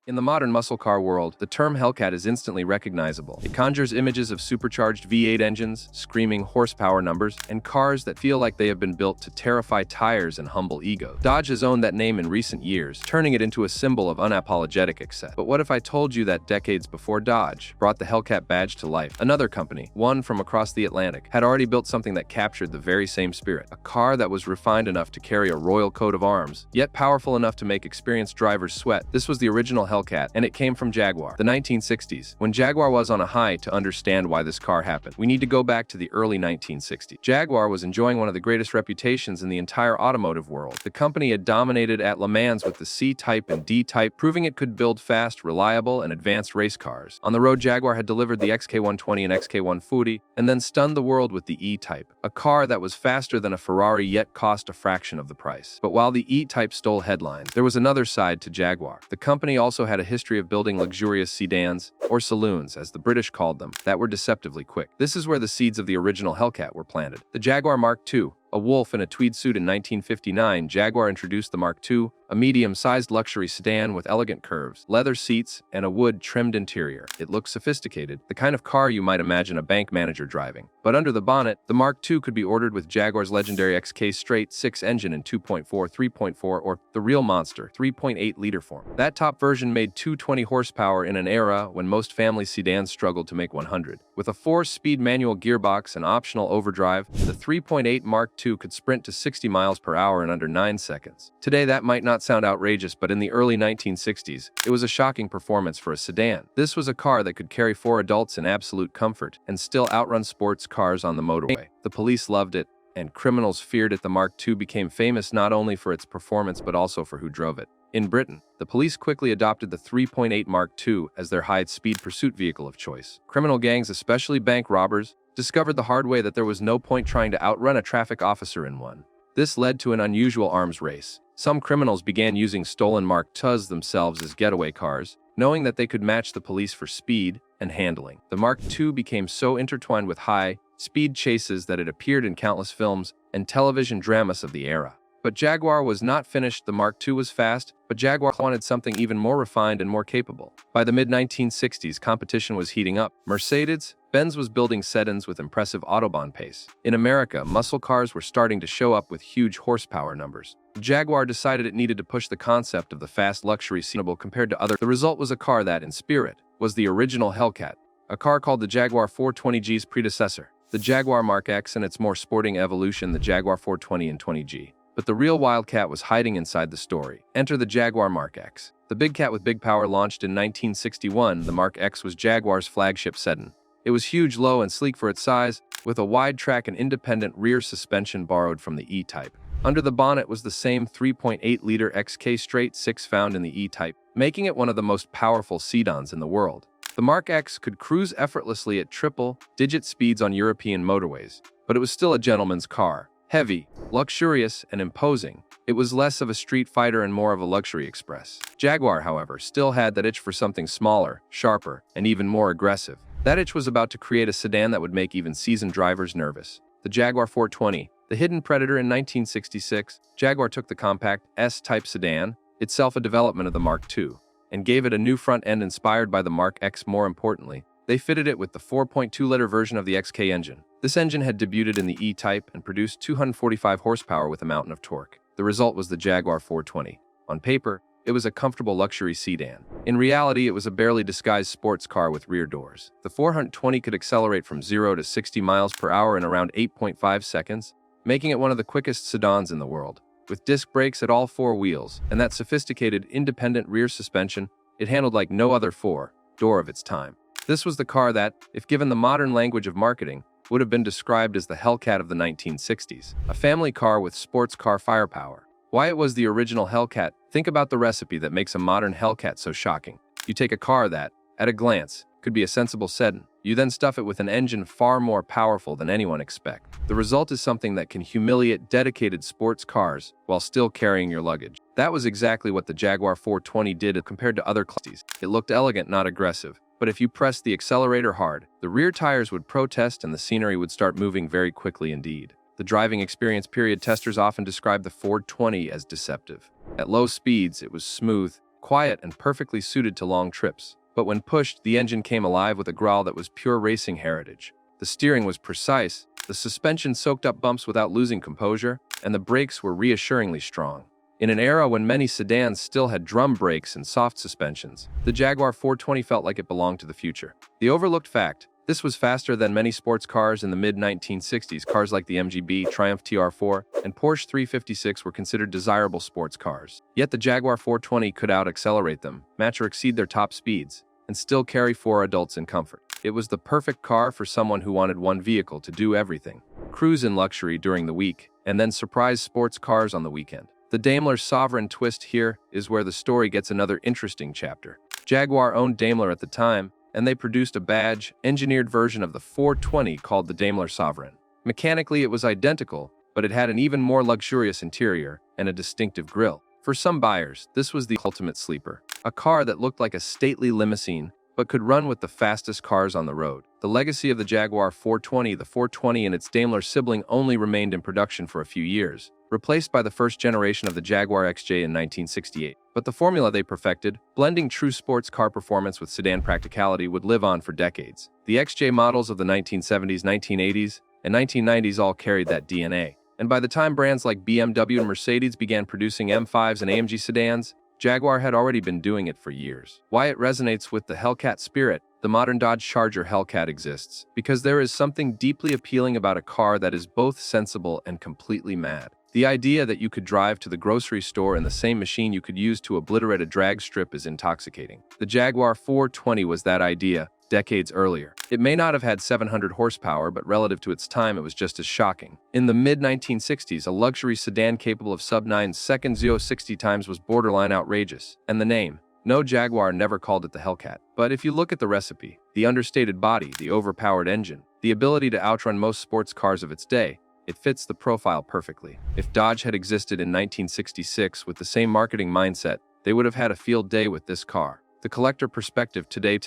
In the modern muscle car world, the term Hellcat is instantly recognizable. It conjures images of supercharged V8 engines, screaming horsepower numbers, and cars that feel like they have been built to terrify tires and humble egos. Dodge has owned that name in recent years, turning it into a symbol of unapologetic excess. But what if I told you that decades before Dodge brought the Hellcat badge to life, another company, one from across the Atlantic, had already built something that captured the very same spirit. A car that was refined enough to carry a royal coat of arms, yet powerful enough to make experienced drivers sweat. This was the original Hellcat, and it came from Jaguar. The 1960s, when Jaguar was on a high. To understand why this car happened, we need to go back to the early 1960s. Jaguar was enjoying one of the greatest reputations in the entire automotive world. The company had dominated at Le Mans with the C-Type and D-Type, proving it could build fast, reliable, and advanced race cars. On the road, Jaguar had delivered the XK120 and XK140, and then stunned the world with the E-Type, a car that was faster than a Ferrari yet cost a fraction of the price. But while the E-Type stole headlines, there was another side to Jaguar. The company also had a history of building luxurious sedans, or saloons as the British called them, that were deceptively quick. This is where the seeds of the original Hellcat were planted. The Jaguar Mark II, a wolf in a tweed suit in 1959, Jaguar introduced the Mark II, a medium-sized luxury sedan with elegant curves, leather seats, and a wood-trimmed interior. It looked sophisticated, the kind of car you might imagine a bank manager driving. But under the bonnet, the Mark II could be ordered with Jaguar's legendary XK straight 6 engine in 2.4, 3.4, or the real monster 3.8-liter form. That top version made 220 horsepower in an era when most family sedans struggled to make 100. With a 4-speed manual gearbox and optional overdrive, the 3.8 Mark II could sprint to 60 miles per hour in under 9 seconds. Today, that might not sound outrageous, but in the early 1960s, it was a shocking performance for a sedan. This was a car that could carry 4 adults in absolute comfort and still outrun sports cars on the motorway. The police loved it, and criminals feared it. The Mark II became famous not only for its performance but also for who drove it. In Britain, the police quickly adopted the 3.8 Mark II as their high-speed pursuit vehicle of choice. Criminal gangs, especially bank robbers, discovered the hard way that there was no point trying to outrun a traffic officer in one. This led to an unusual arms race. Some criminals began using stolen Mark IIs themselves as getaway cars, knowing that they could match the police for speed and handling. The Mark II became so intertwined with high-speed chases that it appeared in countless films and television dramas of the era. But Jaguar was not finished. The Mark II was fast, but Jaguar wanted something even more refined and more capable. By the mid-1960s, competition was heating up. Mercedes-Benz was building sedans with impressive Autobahn pace. In America, muscle cars were starting to show up with huge horsepower numbers. Jaguar decided it needed to push the concept of the fast luxury suitable compared to other. The result was a car that, in spirit, was the original Hellcat, a car called the Jaguar 420G's predecessor, the Jaguar Mark X, and its more sporting evolution, the Jaguar 420 and 20G. But the real wildcat was hiding inside the story. Enter the Jaguar Mark X. The big cat with big power launched in 1961. The Mark X was Jaguar's flagship sedan. It was huge, low, and sleek for its size, with a wide track and independent rear suspension borrowed from the E-Type. Under the bonnet was the same 3.8-liter XK straight 6 found in the E-Type, making it one of the most powerful sedans in the world. The Mark X could cruise effortlessly at triple-digit speeds on European motorways, but it was still a gentleman's car. Heavy, luxurious, and imposing, it was less of a street fighter and more of a luxury express. Jaguar, however, still had that itch for something smaller, sharper, and even more aggressive. That itch was about to create a sedan that would make even seasoned drivers nervous. The Jaguar 420, the hidden predator. In 1966, Jaguar took the compact S-type sedan, itself a development of the Mark II, and gave it a new front end inspired by the Mark X. More importantly, they fitted it with the 4.2-liter version of the XK engine. This engine had debuted in the E-Type and produced 245 horsepower with a mountain of torque. The result was the Jaguar 420. On paper, it was a comfortable luxury sedan. In reality, it was a barely disguised sports car with rear doors. The 420 could accelerate from 0 to 60 miles per hour in around 8.5 seconds, making it one of the quickest sedans in the world. With disc brakes at all 4 wheels and that sophisticated independent rear suspension, it handled like no other four-door of its time. This was the car that, if given the modern language of marketing, would have been described as the Hellcat of the 1960s, a family car with sports car firepower. Why it was the original Hellcat? Think about the recipe that makes a modern Hellcat so shocking. You take a car that, at a glance, could be a sensible sedan. You then stuff it with an engine far more powerful than anyone expects. The result is something that can humiliate dedicated sports cars while still carrying your luggage. That was exactly what the Jaguar 420 did compared to other classes. It looked elegant, not aggressive. But if you pressed the accelerator hard, the rear tires would protest and the scenery would start moving very quickly indeed. The driving experience period testers often describe the 420 as deceptive. At low speeds, it was smooth, quiet and perfectly suited to long trips. But when pushed, the engine came alive with a growl that was pure racing heritage. The steering was precise, the suspension soaked up bumps without losing composure, and the brakes were reassuringly strong. In an era when many sedans still had drum brakes and soft suspensions, the Jaguar 420 felt like it belonged to the future. The overlooked fact: this was faster than many sports cars in the mid-1960s. Cars like the MGB, Triumph TR4, and Porsche 356 were considered desirable sports cars. Yet the Jaguar 420 could out-accelerate them, match or exceed their top speeds, and still carry 4 adults in comfort. It was the perfect car for someone who wanted one vehicle to do everything: cruise in luxury during the week, and then surprise sports cars on the weekend. The Daimler Sovereign twist here is where the story gets another interesting chapter. Jaguar owned Daimler at the time, and they produced a badge-engineered version of the 420 called the Daimler Sovereign. Mechanically, it was identical, but it had an even more luxurious interior and a distinctive grille. For some buyers, this was the ultimate sleeper, a car that looked like a stately limousine, but could run with the fastest cars on the road. The legacy of the Jaguar 420, the 420 and its Daimler sibling, only remained in production for a few years, replaced by the first generation of the Jaguar XJ in 1968. But the formula they perfected, blending true sports car performance with sedan practicality, would live on for decades. The XJ models of the 1970s, 1980s, and 1990s all carried that DNA. And by the time brands like BMW and Mercedes began producing M5s and AMG sedans, Jaguar had already been doing it for years. Why it resonates with the Hellcat spirit: the modern Dodge Charger Hellcat exists because there is something deeply appealing about a car that is both sensible and completely mad. The idea that you could drive to the grocery store in the same machine you could use to obliterate a drag strip is intoxicating. The Jaguar 420 was that idea, decades earlier. It may not have had 700 horsepower, but relative to its time, it was just as shocking. In the mid-1960s, a luxury sedan capable of sub-9 seconds 0-60 times was borderline outrageous. And the name? No, Jaguar never called it the Hellcat. But if you look at the recipe, the understated body, the overpowered engine, the ability to outrun most sports cars of its day, it fits the profile perfectly. If Dodge had existed in 1966 with the same marketing mindset, they would have had a field day with this car. The collector perspective: today,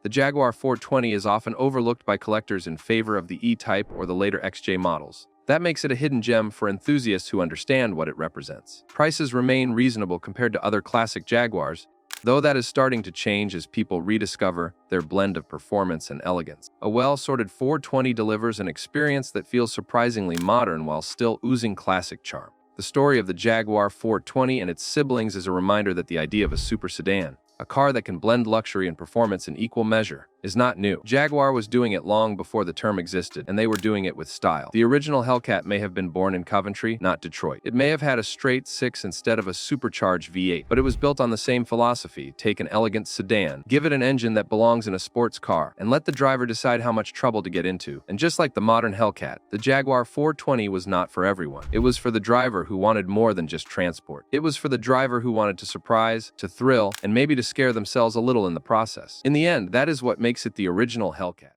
the Jaguar 420 is often overlooked by collectors in favor of the E-Type or the later XJ models. That makes it a hidden gem for enthusiasts who understand what it represents. Prices remain reasonable compared to other classic Jaguars, though that is starting to change as people rediscover their blend of performance and elegance. A well-sorted 420 delivers an experience that feels surprisingly modern while still oozing classic charm. The story of the Jaguar 420 and its siblings is a reminder that the idea of a super sedan, a car that can blend luxury and performance in equal measure, is not new. Jaguar was doing it long before the term existed, and they were doing it with style. The original Hellcat may have been born in Coventry, not Detroit. It may have had a straight 6 instead of a supercharged V8, but it was built on the same philosophy: take an elegant sedan, give it an engine that belongs in a sports car, and let the driver decide how much trouble to get into. And just like the modern Hellcat, the Jaguar 420 was not for everyone. It was for the driver who wanted more than just transport. It was for the driver who wanted to surprise, to thrill, and maybe to scare themselves a little in the process. In the end, that is what makes it the original Hellcat.